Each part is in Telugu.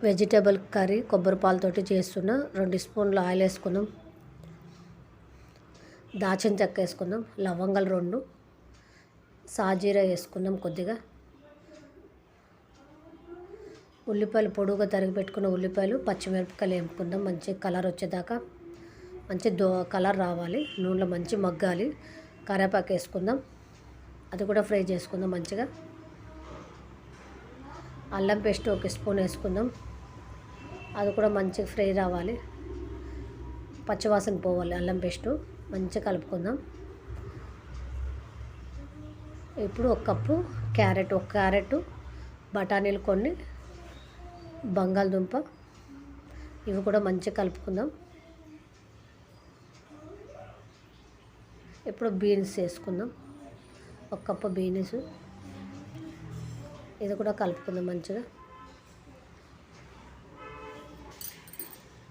వెజిటేబుల్ కర్రీ కొబ్బరి పాలతోటి చేస్తున్నా. 2 స్పూన్లు ఆయిల్ వేసుకుందాం. దాచిన చెక్క వేసుకుందాం. లవంగాలు 2, సాజీరా వేసుకుందాం కొద్దిగా. ఉల్లిపాయలు పొడుగుగా తరిగి పెట్టుకున్న ఉల్లిపాయలు, పచ్చిమిరపకాయలు వేపుకుందాం. మంచి కలర్ వచ్చేదాకా మంచి కలర్ రావాలి. నూనెలో మంచి మగ్గాలి. కరివేపాకు వేసుకుందాం. అది కూడా ఫ్రై చేసుకుందాం మంచిగా. అల్లం పేస్ట్ 1 స్పూన్ వేసుకుందాం. అది కూడా మంచిగా ఫ్రై రావాలి. పచ్చివాసన పోవాలి. అల్లం పేస్టు మంచిగా కలుపుకుందాం. ఇప్పుడు 1 కప్పు క్యారెట్, బఠానీలు కొన్ని, బంగాళదుంప ఇవి కూడా మంచిగా కలుపుకుందాం. ఇప్పుడు బీన్స్ వేసుకుందాం. 1 కప్పు బీన్స్, ఇది కూడా కలుపుకుందాం మంచిగా.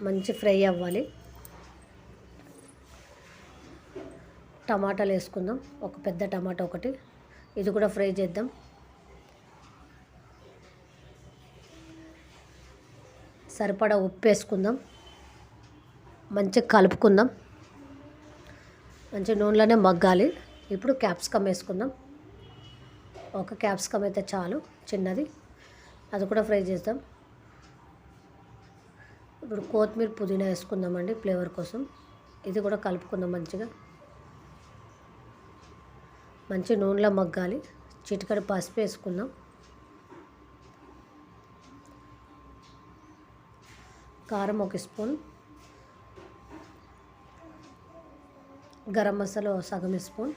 మంచి ఫ్రై అవ్వాలి. టమాటాలు వేసుకుందాం. ఒక పెద్ద టమాటా ఒకటి, ఇది కూడా ఫ్రై చేద్దాం. సరిపడా ఉప్పు వేసుకుందాం. మంచిగా కలుపుకుందాం. మంచి నూనెలోనే మగ్గాలి. ఇప్పుడు క్యాప్సికమ్ వేసుకుందాం. 1 క్యాప్సికమ్ అయితే చాలు, చిన్నది. అది కూడా ఫ్రై చేద్దాం. ఇప్పుడు కొత్తిమీర, పుదీనా వేసుకుందామండి ఫ్లేవర్ కోసం. ఇది కూడా కలుపుకుందాం మంచిగా. మంచి నూనెలో మగ్గాలి. చిటికెడు పసుపు వేసుకుందాం. కారం 1 స్పూన్, గరం మసాలా సగం స్పూన్.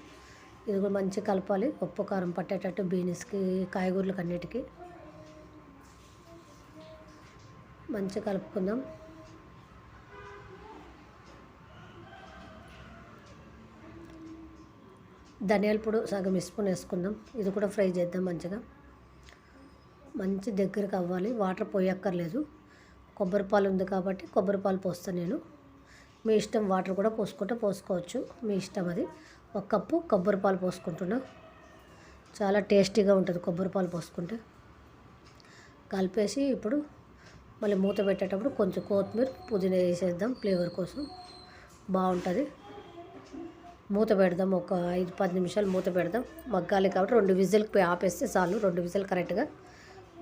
ఇది కూడా మంచిగా కలపాలి. ఉప్పు కారం పట్టేటట్టు బీన్స్కి, కాయగూరలకు అన్నిటికీ మంచిగా కలుపుకుందాం. ధనియాల పొడి సగం స్పూన్ వేసుకుందాం. ఇది కూడా ఫ్రై చేద్దాం మంచిగా. మంచి దగ్గరకు అవ్వాలి. వాటర్ పోయక్కర్లేదు. కొబ్బరి పాలు ఉంది కాబట్టి కొబ్బరి పాలు పోస్తాను నేను. మీ ఇష్టం, వాటర్ కూడా పోసుకోవచ్చు, మీ ఇష్టం అది. 1 కప్పు కొబ్బరి పాలు పోసుకుంటున్నా. చాలా టేస్టీగా ఉంటుంది కొబ్బరి పాలు పోసుకుంటే. కలిపేసి ఇప్పుడు మళ్ళీ మూత పెట్టేటప్పుడు కొంచెం కొత్తిమీర, పుదీనా వేసేద్దాం ఫ్లేవర్ కోసం, బాగుంటుంది. మూత పెడదాం. ఒక 5-10 నిమిషాలు మూత పెడదాం. మగ్గాలి కాబట్టి 2 విజిల్కి ఆపేస్తే చాలు. 2 విజిల్ కరెక్ట్గా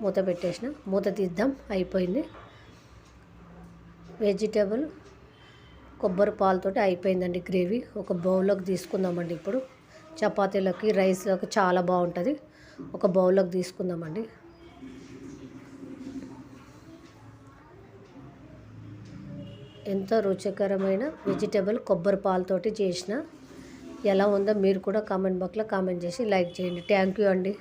మూత పెట్టేసిన. మూత తీద్దాం. అయిపోయింది. వెజిటేబుల్ కొబ్బరి పాలతోటి అయిపోయిందండి గ్రేవీ. ఒక బౌల్లోకి తీసుకుందామండి. ఇప్పుడు చపాతీలోకి, రైస్లోకి చాలా బాగుంటుంది. ఒక బౌల్లోకి తీసుకుందామండి. ఎంతో రుచికరమైన వెజిటేబుల్ కొబ్బరి పాలతోటి చేసిన. ఎలా ఉందో మీరు కూడా కామెంట్ బాక్స్లో కామెంట్ చేసి లైక్ చేయండి. థ్యాంక్ యూ అండి.